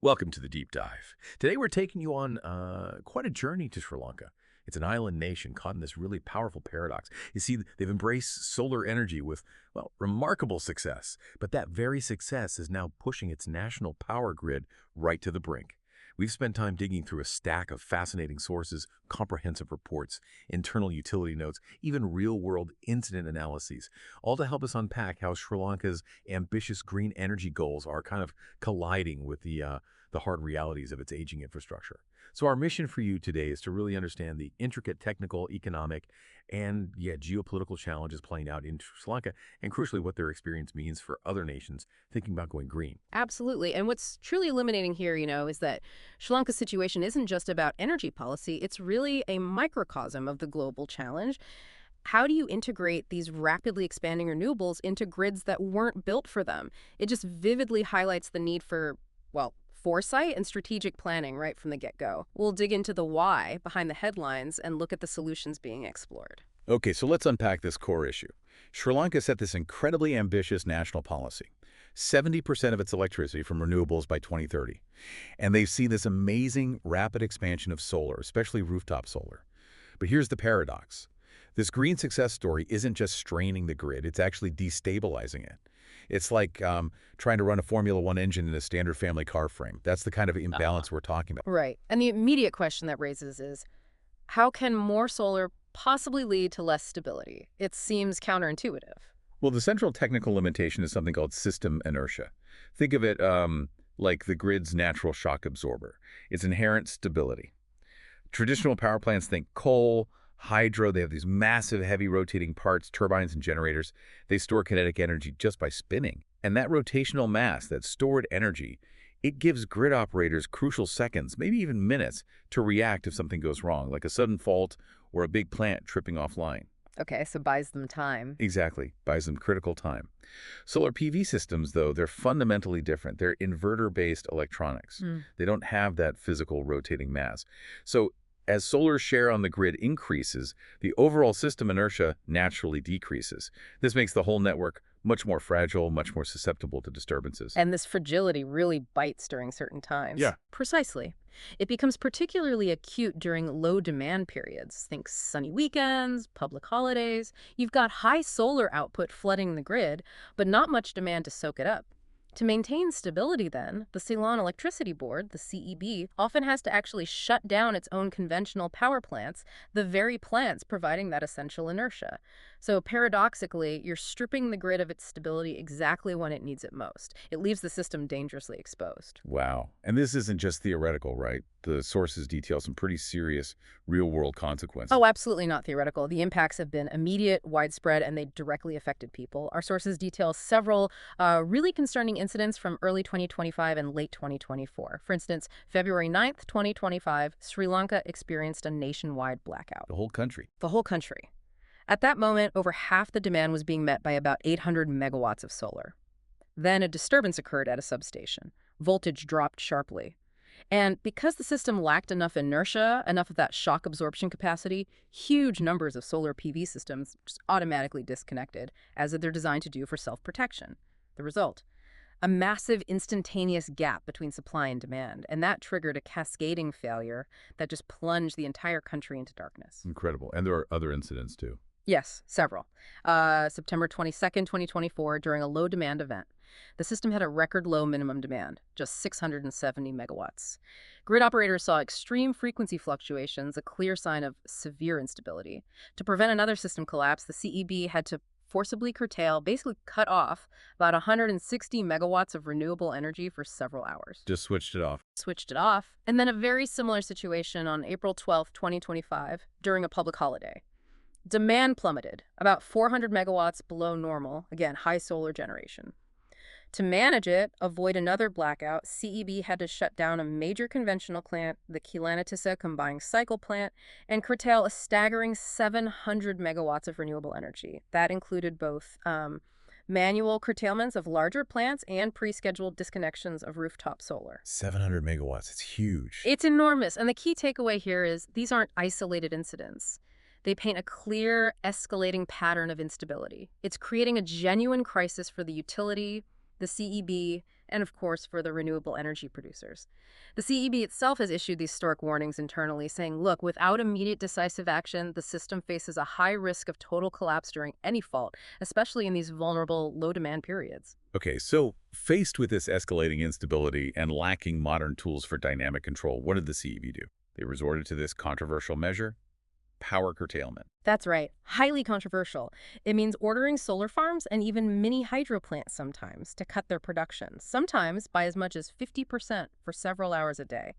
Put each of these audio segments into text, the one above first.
Welcome to the deep dive. Today we're taking you on quite a journey to Sri Lanka. It's an island nation caught in this really powerful paradox. You see, they've embraced solar energy with, well, remarkable success. But that very success is now pushing its national power grid right to the brink. We've spent time digging through a stack of fascinating sources, comprehensive reports, internal utility notes, even real-world incident analyses, all to help us unpack how Sri Lanka's ambitious green energy goals are kind of colliding with the hard realities of its aging infrastructure. So our mission for you today is to really understand the intricate technical, economic, and geopolitical challenges playing out in Sri Lanka, and crucially what their experience means for other nations thinking about going green. Absolutely. And what's truly illuminating here, is that Sri Lanka's situation isn't just about energy policy. It's really a microcosm of the global challenge. How do you integrate these rapidly expanding renewables into grids that weren't built for them? It just vividly highlights the need for, well, foresight and strategic planning right from the get-go. We'll dig into the why behind the headlines and look at the solutions being explored. Okay, so let's unpack this core issue. Sri Lanka set this incredibly ambitious national policy. 70% of its electricity from renewables by 2030. And they've seen this amazing rapid expansion of solar, especially rooftop solar. But here's the paradox. This green success story isn't just straining the grid, it's actually destabilizing it. It's like trying to run a Formula One engine in a standard family car frame. That's the kind of imbalance we're talking about. Right. And the immediate question that raises is, how can more solar possibly lead to less stability? It seems counterintuitive. Well, the central technical limitation is something called system inertia. Think of it like the grid's natural shock absorber. Its inherent stability. Traditional power plants think coal, hydro, they have these massive, heavy rotating parts, turbines and generators. They store kinetic energy just by spinning. And that rotational mass, that stored energy, it gives grid operators crucial seconds, maybe even minutes, to react if something goes wrong, like a sudden fault or a big plant tripping offline. Okay, so buys them time. Exactly, buys them critical time. Solar PV systems, though, they're fundamentally different. They're inverter-based electronics. They don't have that physical rotating mass. So as solar's share on the grid increases, the overall system inertia naturally decreases. This makes the whole network much more fragile, much more susceptible to disturbances. And this fragility really bites during certain times. Yeah. Precisely. It becomes particularly acute during low demand periods. Think sunny weekends, public holidays. You've got high solar output flooding the grid, but not much demand to soak it up. To maintain stability, then, the Ceylon Electricity Board, the CEB, often has to actually shut down its own conventional power plants, the very plants providing that essential inertia. So paradoxically, you're stripping the grid of its stability exactly when it needs it most. It leaves the system dangerously exposed. Wow. And this isn't just theoretical, right? The sources detail some pretty serious real-world consequences. Oh, absolutely not theoretical. The impacts have been immediate, widespread, and they directly affected people. Our sources detail several really concerning incidents from early 2025 and late 2024. For instance, February 9th, 2025, Sri Lanka experienced a nationwide blackout. The whole country. The whole country. At that moment, over half the demand was being met by about 800 megawatts of solar. Then a disturbance occurred at a substation. Voltage dropped sharply. And because the system lacked enough inertia, enough of that shock absorption capacity, huge numbers of solar PV systems just automatically disconnected, as they're designed to do for self-protection. The result? A massive instantaneous gap between supply and demand, and that triggered a cascading failure that just plunged the entire country into darkness. Incredible. And there are other incidents, too. Yes, several. September 22nd, 2024, during a low-demand event. The system had a record low minimum demand, just 670 megawatts. Grid operators saw extreme frequency fluctuations, a clear sign of severe instability. To prevent another system collapse, the CEB had to forcibly curtail, basically cut off, about 160 megawatts of renewable energy for several hours. Just switched it off. Switched it off. And then a very similar situation on April 12th, 2025, during a public holiday. Demand plummeted, about 400 megawatts below normal, again, high solar generation. To manage it, avoid another blackout, CEB had to shut down a major conventional plant, the Kilanatissa combined cycle plant, and curtail a staggering 700 megawatts of renewable energy. That included both manual curtailments of larger plants and pre-scheduled disconnections of rooftop solar. 700 megawatts. It's huge. It's enormous, and the key takeaway here is these aren't isolated incidents. They paint a clear, escalating pattern of instability. It's creating a genuine crisis for the utility, the CEB, and of course for the renewable energy producers. The CEB itself has issued these stark warnings internally, saying, look, without immediate decisive action, the system faces a high risk of total collapse during any fault, especially in these vulnerable, low-demand periods. Okay, so faced with this escalating instability and lacking modern tools for dynamic control, what did the CEB do? They resorted to this controversial measure: power curtailment. That's right. Highly controversial. It means ordering solar farms and even mini hydro plants sometimes to cut their production, sometimes by as much as 50% for several hours a day.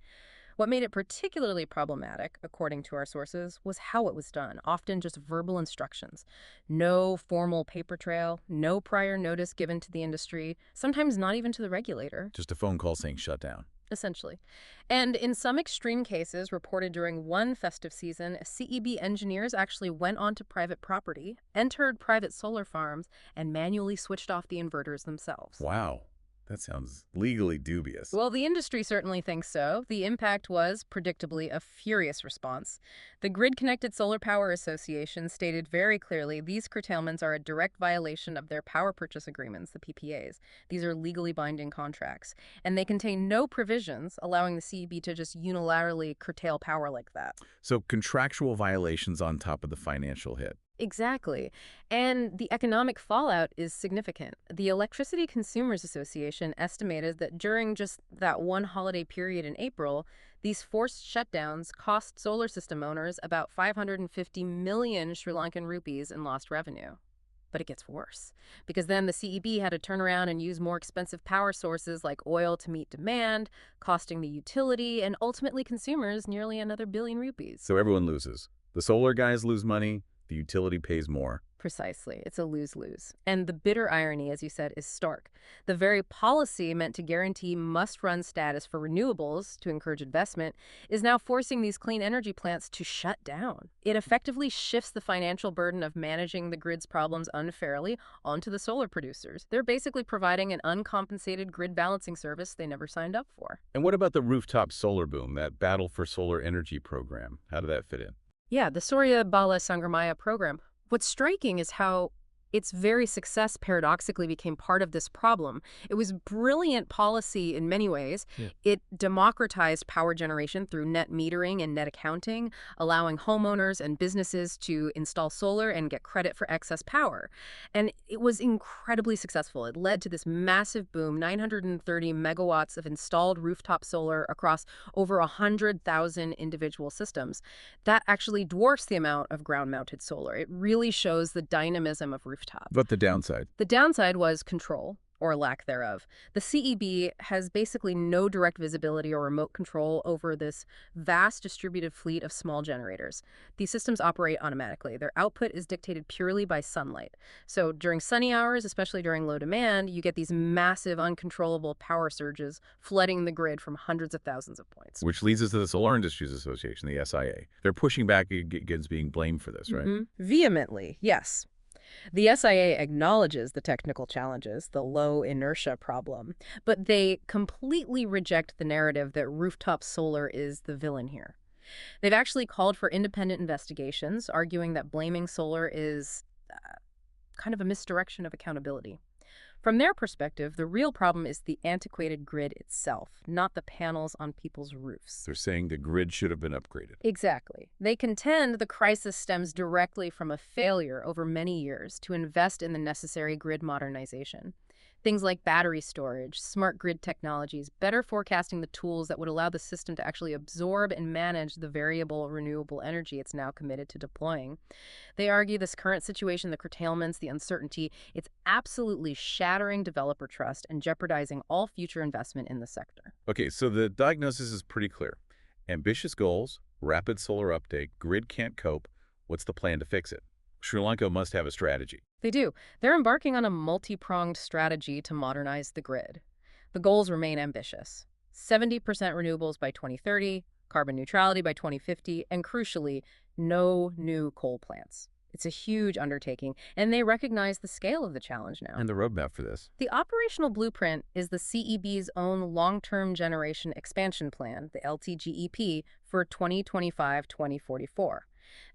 What made it particularly problematic, according to our sources, was how it was done, often just verbal instructions. No formal paper trail, no prior notice given to the industry, sometimes not even to the regulator. Just a phone call saying shut down. Essentially. And in some extreme cases reported during one festive season, CEB engineers actually went onto private property, entered private solar farms, and manually switched off the inverters themselves. Wow, that sounds legally dubious. Well, the industry certainly thinks so. The impact was, predictably, a furious response. The Grid-Connected Solar Power Association stated very clearly these curtailments are a direct violation of their power purchase agreements, the PPAs. These are legally binding contracts, and they contain no provisions allowing the CEB to just unilaterally curtail power like that. So contractual violations on top of the financial hit. Exactly. And the economic fallout is significant. The Electricity Consumers Association estimated that during just that one holiday period in April, these forced shutdowns cost solar system owners about 550 million Sri Lankan rupees in lost revenue. But it gets worse, because then the CEB had to turn around and use more expensive power sources like oil to meet demand, costing the utility and ultimately consumers nearly another billion rupees. So everyone loses. The solar guys lose money, the utility pays more. Precisely. It's a lose-lose. And the bitter irony, as you said, is stark. The very policy meant to guarantee must-run status for renewables to encourage investment is now forcing these clean energy plants to shut down. It effectively shifts the financial burden of managing the grid's problems unfairly onto the solar producers. They're basically providing an uncompensated grid balancing service they never signed up for. And what about the rooftop solar boom, that Battle for Solar Energy program? How did that fit in? Yeah, the Surya Bala Sangramaya program. What's striking is how its very success paradoxically became part of this problem. It was brilliant policy in many ways. Yeah. It democratized power generation through net metering and net accounting, allowing homeowners and businesses to install solar and get credit for excess power. And it was incredibly successful. It led to this massive boom, 930 megawatts of installed rooftop solar across over 100,000 individual systems. That actually dwarfs the amount of ground-mounted solar. It really shows the dynamism of rooftop. But the downside? The downside was control, or lack thereof. The CEB has basically no direct visibility or remote control over this vast distributed fleet of small generators. These systems operate automatically. Their output is dictated purely by sunlight. So during sunny hours, especially during low demand, you get these massive, uncontrollable power surges flooding the grid from hundreds of thousands of points. Which leads us to the Solar Industries Association, the SIA. They're pushing back against being blamed for this, right? Vehemently, yes. The SIA acknowledges the technical challenges, the low inertia problem, but they completely reject the narrative that rooftop solar is the villain here. They've actually called for independent investigations, arguing that blaming solar is kind of a misdirection of accountability. From their perspective, the real problem is the antiquated grid itself, not the panels on people's roofs. They're saying the grid should have been upgraded. Exactly. They contend the crisis stems directly from a failure over many years to invest in the necessary grid modernization. Things like battery storage, smart grid technologies, better forecasting the tools that would allow the system to actually absorb and manage the variable renewable energy it's now committed to deploying. They argue this current situation, the curtailments, the uncertainty, it's absolutely shattering developer trust and jeopardizing all future investment in the sector. Okay, so the diagnosis is pretty clear. Ambitious goals, rapid solar uptake, grid can't cope. What's the plan to fix it? Sri Lanka must have a strategy. They do. They're embarking on a multi-pronged strategy to modernize the grid. The goals remain ambitious. 70% renewables by 2030, carbon neutrality by 2050, and crucially, no new coal plants. It's a huge undertaking, and they recognize the scale of the challenge now. And the roadmap for this? The operational blueprint is the CEB's own long-term generation expansion plan, the LTGEP, for 2025-2044.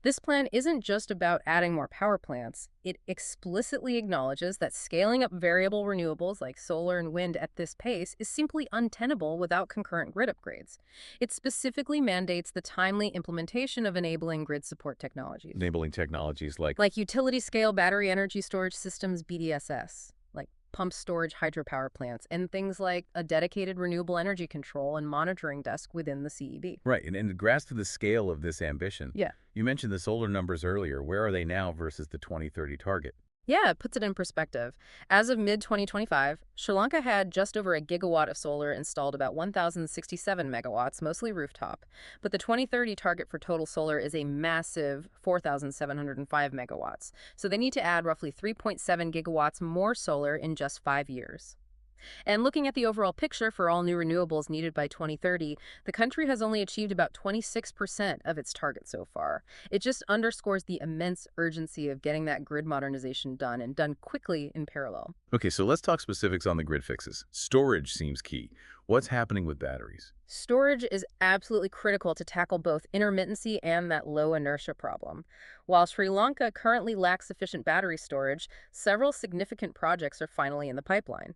This plan isn't just about adding more power plants. It explicitly acknowledges that scaling up variable renewables like solar and wind at this pace is simply untenable without concurrent grid upgrades. It specifically mandates the timely implementation of enabling grid support technologies, Enabling technologies like utility-scale battery energy storage systems BDSS, like pump storage hydropower plants, and things like a dedicated renewable energy control and monitoring desk within the CEB. Right, and to grasp the scale of this ambition, Yeah. you mentioned the solar numbers earlier. Where are they now versus the 2030 target? Yeah, it puts it in perspective. As of mid-2025, Sri Lanka had just over a gigawatt of solar installed, about 1,067 megawatts, mostly rooftop. But the 2030 target for total solar is a massive 4,705 megawatts. So they need to add roughly 3.7 gigawatts more solar in just 5 years. And looking at the overall picture for all new renewables needed by 2030, the country has only achieved about 26% of its target so far. It just underscores the immense urgency of getting that grid modernization done, and done quickly in parallel. Okay, so let's talk specifics on the grid fixes. Storage seems key. What's happening with batteries? Storage is absolutely critical to tackle both intermittency and that low inertia problem. While Sri Lanka currently lacks sufficient battery storage, several significant projects are finally in the pipeline.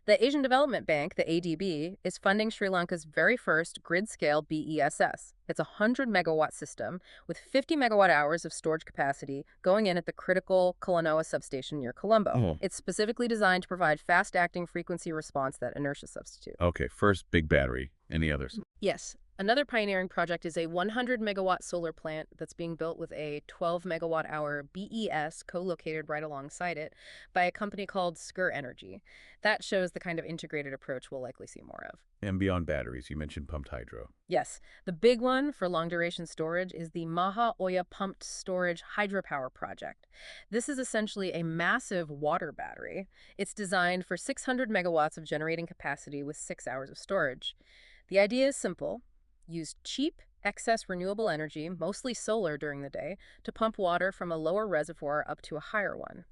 The Asian Development Bank, the ADB, is funding Sri Lanka's very first grid-scale BESS. It's a 100-megawatt system with 50 megawatt-hours of storage capacity going in at the critical Kalanoa substation near Colombo. Oh. It's specifically designed to provide fast-acting frequency response, that inertia substitute. Okay, first big battery. Any others? Yes. Another pioneering project is a 100-megawatt solar plant that's being built with a 12-megawatt-hour BES co-located right alongside it by a company called Skur Energy. That shows the kind of integrated approach we'll likely see more of. And beyond batteries, you mentioned pumped hydro. Yes, the big one for long-duration storage is the Maha Oya Pumped Storage Hydropower Project. This is essentially a massive water battery. It's designed for 600 megawatts of generating capacity with 6 hours of storage. The idea is simple. Use cheap, excess renewable energy, mostly solar during the day, to pump water from a lower reservoir up to a higher one.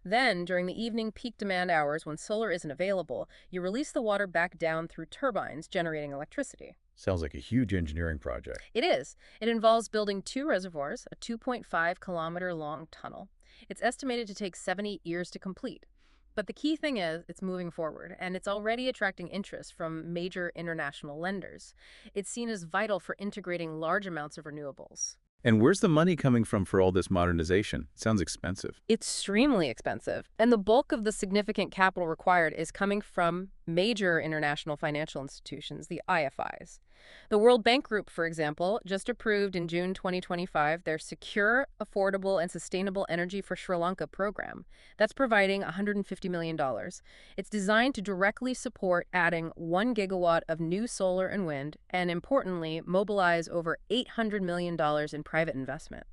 Then, during the evening peak demand hours when solar isn't available, you release the water back down through turbines, generating electricity. Sounds like a huge engineering project. It is. It involves building 2 reservoirs, a 2.5-kilometer-long tunnel. It's estimated to take 7 years to complete. But the key thing is, it's moving forward, and it's already attracting interest from major international lenders. It's seen as vital for integrating large amounts of renewables. And where's the money coming from for all this modernization? Sounds expensive. Extremely expensive, and the bulk of the significant capital required is coming from major international financial institutions, the IFIs. The World Bank Group, for example, just approved in June 2025 their Secure, Affordable, and Sustainable Energy for Sri Lanka program. That's providing $150 million. It's designed to directly support adding 1 gigawatt of new solar and wind, and importantly, mobilize over $800 million in private investment.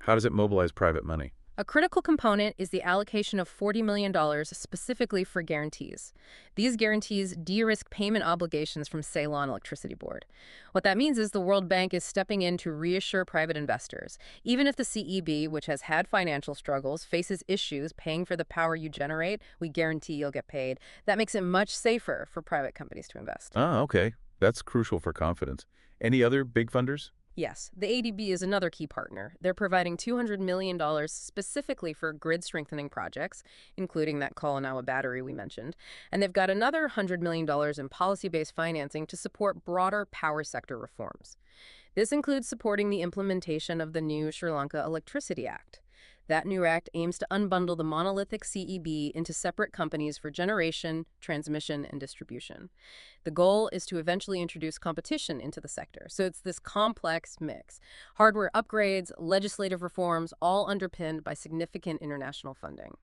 How does it mobilize private money? A critical component is the allocation of $40 million specifically for guarantees. These guarantees de-risk payment obligations from Ceylon Electricity Board. What that means is the World Bank is stepping in to reassure private investors. Even if the CEB, which has had financial struggles, faces issues paying for the power you generate, we guarantee you'll get paid. That makes it much safer for private companies to invest. Ah, okay. That's crucial for confidence. Any other big funders? Yes, the ADB is another key partner. They're providing $200 million specifically for grid strengthening projects, including that Kalanawa battery we mentioned. And they've got another $100 million in policy-based financing to support broader power sector reforms. This includes supporting the implementation of the new Sri Lanka Electricity Act. That new act aims to unbundle the monolithic CEB into separate companies for generation, transmission, and distribution. The goal is to eventually introduce competition into the sector. So it's this complex mix. Hardware upgrades, legislative reforms, all underpinned by significant international funding.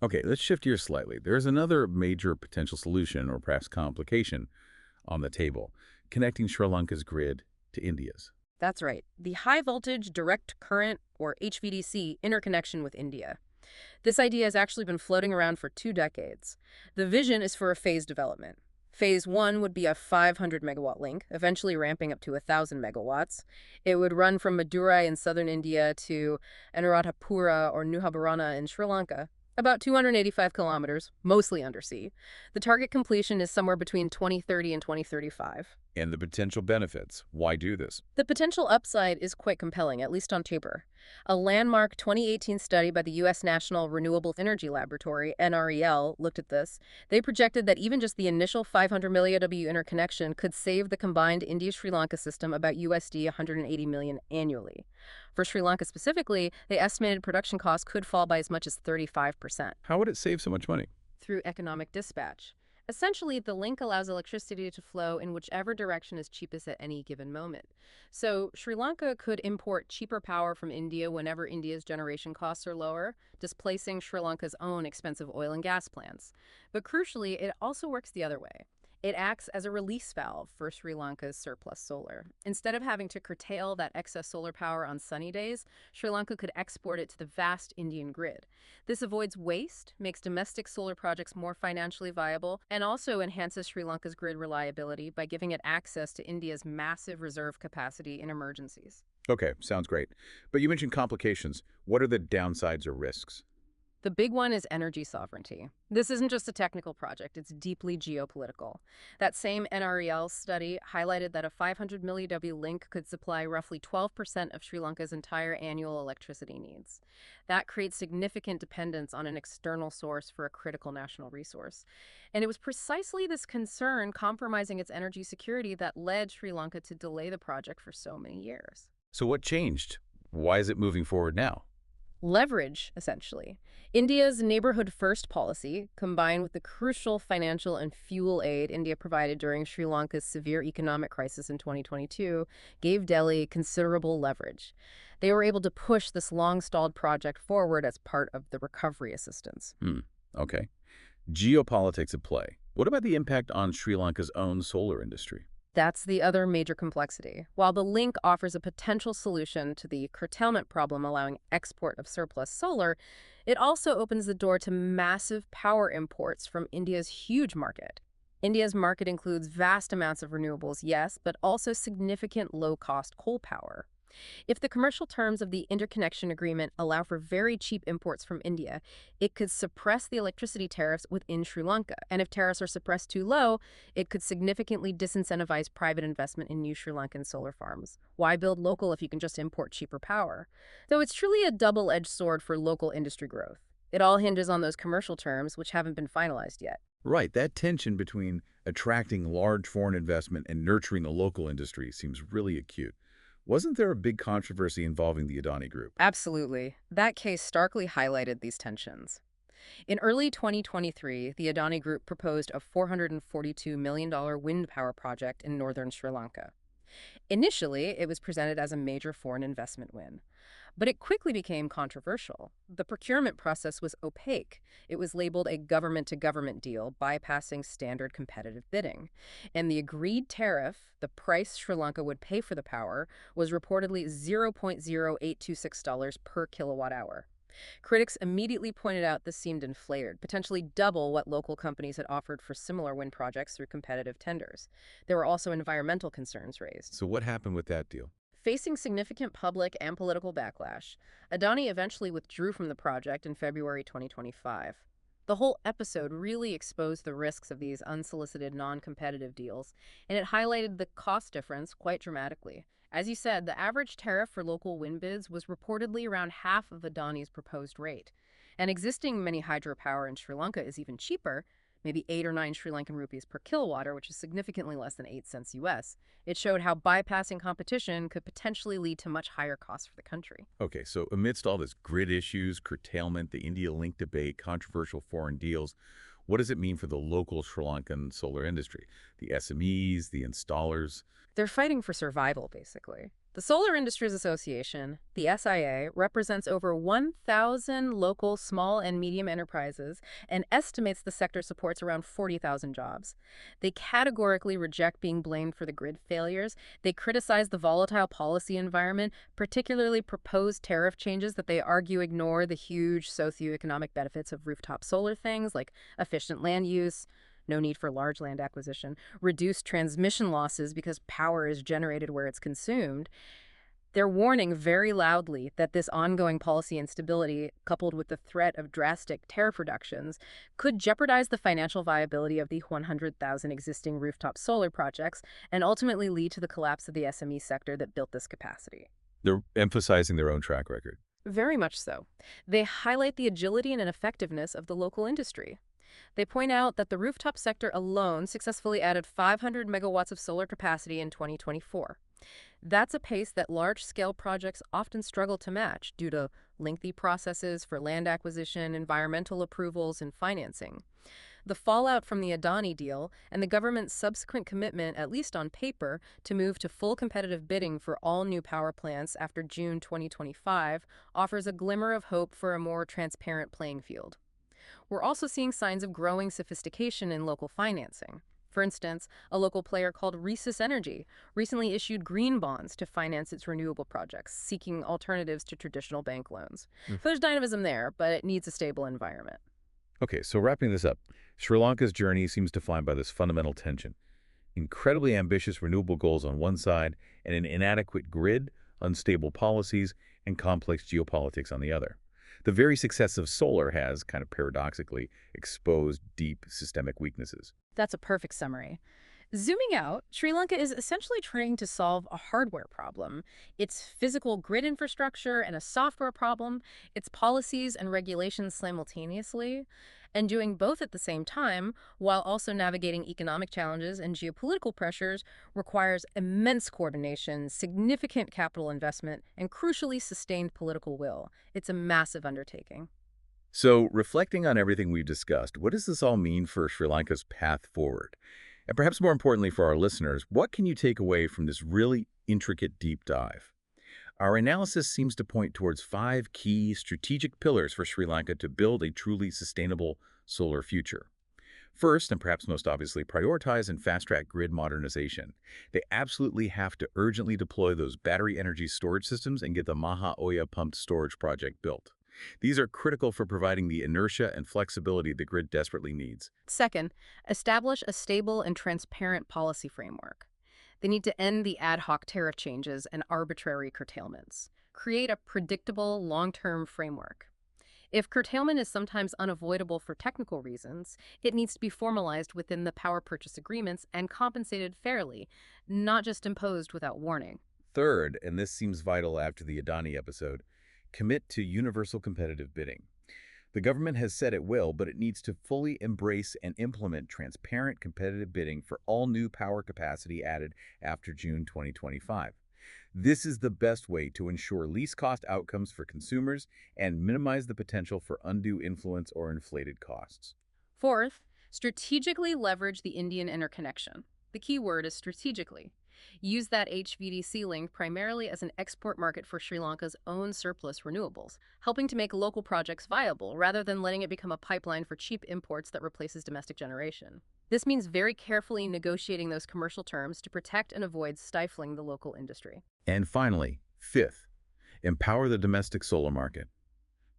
Okay, let's shift gears slightly. There's another major potential solution, or perhaps complication, on the table, connecting Sri Lanka's grid to India's. That's right. The high voltage direct current, or HVDC, interconnection with India. This idea has actually been floating around for 2 decades. The vision is for a phased development. Phase 1 would be a 500 megawatt link, eventually ramping up to 1,000 megawatts. It would run from Madurai in southern India to Anuradhapura or Nuhabarana in Sri Lanka, about 285 kilometers, mostly undersea. The target completion is somewhere between 2030 and 2035. And the potential benefits. Why do this? The potential upside is quite compelling, at least on paper. A landmark 2018 study by the U.S. National Renewable Energy Laboratory, NREL, looked at this. They projected that even just the initial 500 milliW interconnection could save the combined India-Sri Lanka system about USD 180 million annually. For Sri Lanka specifically, they estimated production costs could fall by as much as 35%. How would it save so much money? Through economic dispatch. Essentially, the link allows electricity to flow in whichever direction is cheapest at any given moment. So Sri Lanka could import cheaper power from India whenever India's generation costs are lower, displacing Sri Lanka's own expensive oil and gas plants. But crucially, it also works the other way. It acts as a release valve for Sri Lanka's surplus solar. Instead of having to curtail that excess solar power on sunny days, Sri Lanka could export it to the vast Indian grid. This avoids waste, makes domestic solar projects more financially viable, and also enhances Sri Lanka's grid reliability by giving it access to India's massive reserve capacity in emergencies. Okay, sounds great. But you mentioned complications. What are the downsides or risks? The big one is energy sovereignty. This isn't just a technical project, it's deeply geopolitical. That same NREL study highlighted that a 500 milliW link could supply roughly 12% of Sri Lanka's entire annual electricity needs. That creates significant dependence on an external source for a critical national resource. And it was precisely this concern compromising its energy security that led Sri Lanka to delay the project for so many years. So what changed? Why is it moving forward now? Leverage, essentially. India's Neighborhood First policy, combined with the crucial financial and fuel aid India provided during Sri Lanka's severe economic crisis in 2022, gave Delhi considerable leverage. They were able to push this long-stalled project forward as part of the recovery assistance. Okay. Geopolitics at play. What about the impact on Sri Lanka's own solar industry? That's the other major complexity. While the link offers a potential solution to the curtailment problem allowing export of surplus solar, it also opens the door to massive power imports from India's huge market. India's market includes vast amounts of renewables, yes, but also significant low-cost coal power. If the commercial terms of the interconnection agreement allow for very cheap imports from India, it could suppress the electricity tariffs within Sri Lanka. And if tariffs are suppressed too low, it could significantly disincentivize private investment in new Sri Lankan solar farms. Why build local if you can just import cheaper power? So it's truly a double-edged sword for local industry growth. It all hinges on those commercial terms, which haven't been finalized yet. Right, that tension between attracting large foreign investment and nurturing the local industry seems really acute. Wasn't there a big controversy involving the Adani Group? Absolutely. That case starkly highlighted these tensions. In early 2023, the Adani Group proposed a $442 million wind power project in northern Sri Lanka. Initially, it was presented as a major foreign investment win. But it quickly became controversial. The procurement process was opaque. It was labeled a government-to-government deal, bypassing standard competitive bidding. And the agreed tariff, the price Sri Lanka would pay for the power, was reportedly $0.0826 per kilowatt hour. Critics immediately pointed out this seemed inflated, potentially double what local companies had offered for similar wind projects through competitive tenders. There were also environmental concerns raised. So what happened with that deal? Facing significant public and political backlash, Adani eventually withdrew from the project in February 2025. The whole episode really exposed the risks of these unsolicited, non-competitive deals, and it highlighted the cost difference quite dramatically. As you said, the average tariff for local wind bids was reportedly around half of Adani's proposed rate. And existing mini hydropower in Sri Lanka is even cheaper, maybe 8 or 9 Sri Lankan rupees per kilowatt, which is significantly less than 8 cents US. It showed how bypassing competition could potentially lead to much higher costs for the country. Okay, so amidst all this grid issues, curtailment, the India link debate, controversial foreign deals, what does it mean for the local Sri Lankan solar industry? The SMEs, the installers? They're fighting for survival, basically. The Solar Industries Association, the SIA, represents over 1,000 local small and medium enterprises and estimates the sector supports around 40,000 jobs. They categorically reject being blamed for the grid failures. They criticize the volatile policy environment, particularly proposed tariff changes that they argue ignore the huge socioeconomic benefits of rooftop solar things like efficient land use, no need for large land acquisition, reduced transmission losses because power is generated where it's consumed. They're warning very loudly that this ongoing policy instability, coupled with the threat of drastic tariff reductions, could jeopardize the financial viability of the 100,000 existing rooftop solar projects and ultimately lead to the collapse of the SME sector that built this capacity. They're emphasizing their own track record. Very much so. They highlight the agility and effectiveness of the local industry. They point out that the rooftop sector alone successfully added 500 megawatts of solar capacity in 2024. That's a pace that large-scale projects often struggle to match due to lengthy processes for land acquisition, environmental approvals, and financing. The fallout from the Adani deal and the government's subsequent commitment, at least on paper, to move to full competitive bidding for all new power plants after June 2025 offers a glimmer of hope for a more transparent playing field. We're also seeing signs of growing sophistication in local financing. For instance, a local player called Resus Energy recently issued green bonds to finance its renewable projects, seeking alternatives to traditional bank loans. So there's dynamism there, but it needs a stable environment. Okay, so wrapping this up, Sri Lanka's journey seems defined by this fundamental tension. Incredibly ambitious renewable goals on one side and an inadequate grid, unstable policies, and complex geopolitics on the other. The very success of solar has, kind of paradoxically, exposed deep systemic weaknesses. That's a perfect summary. Zooming out, Sri Lanka is essentially trying to solve a hardware problem. It's physical grid infrastructure and a software problem. It's policies and regulations simultaneously. And doing both at the same time, while also navigating economic challenges and geopolitical pressures, requires immense coordination, significant capital investment, and crucially sustained political will. It's a massive undertaking. So, reflecting on everything we've discussed, what does this all mean for Sri Lanka's path forward? And perhaps more importantly for our listeners, what can you take away from this really intricate deep dive? Our analysis seems to point towards 5 key strategic pillars for Sri Lanka to build a truly sustainable solar future. First, and perhaps most obviously, prioritize and fast-track grid modernization. They absolutely have to urgently deploy those battery energy storage systems and get the Maha Oya pumped storage project built. These are critical for providing the inertia and flexibility the grid desperately needs. Second, establish a stable and transparent policy framework. They need to end the ad hoc tariff changes and arbitrary curtailments. Create a predictable, long-term framework. If curtailment is sometimes unavoidable for technical reasons, it needs to be formalized within the power purchase agreements and compensated fairly, not just imposed without warning. Third, and this seems vital after the Adani episode, commit to universal competitive bidding. The government has said it will, but it needs to fully embrace and implement transparent competitive bidding for all new power capacity added after June 2025. This is the best way to ensure least cost outcomes for consumers and minimize the potential for undue influence or inflated costs. Fourth, strategically leverage the Indian interconnection. The key word is strategically. Use that HVDC link primarily as an export market for Sri Lanka's own surplus renewables, helping to make local projects viable rather than letting it become a pipeline for cheap imports that replaces domestic generation. This means very carefully negotiating those commercial terms to protect and avoid stifling the local industry. And finally, fifth, empower the domestic solar market.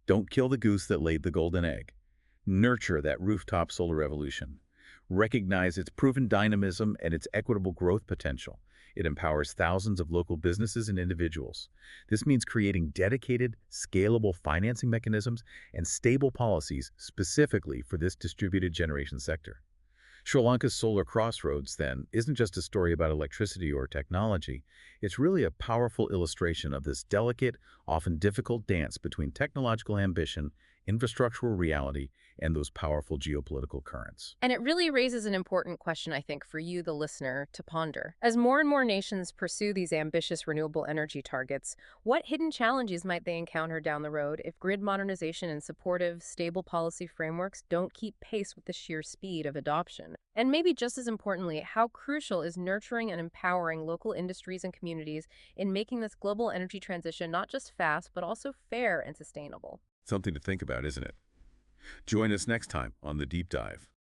Don't kill the goose that laid the golden egg. Nurture that rooftop solar revolution. Recognize its proven dynamism and its equitable growth potential. It empowers thousands of local businesses and individuals. This means creating dedicated, scalable financing mechanisms and stable policies specifically for this distributed generation sector. Sri Lanka's solar crossroads, then, isn't just a story about electricity or technology. It's really a powerful illustration of this delicate, often difficult dance between technological ambition, infrastructural reality, and those powerful geopolitical currents. And it really raises an important question, I think, for you, the listener, to ponder. As more and more nations pursue these ambitious renewable energy targets, what hidden challenges might they encounter down the road if grid modernization and supportive, stable policy frameworks don't keep pace with the sheer speed of adoption? And maybe just as importantly, how crucial is nurturing and empowering local industries and communities in making this global energy transition not just fast, but also fair and sustainable? Something to think about, isn't it? Join us next time on The Deep Dive.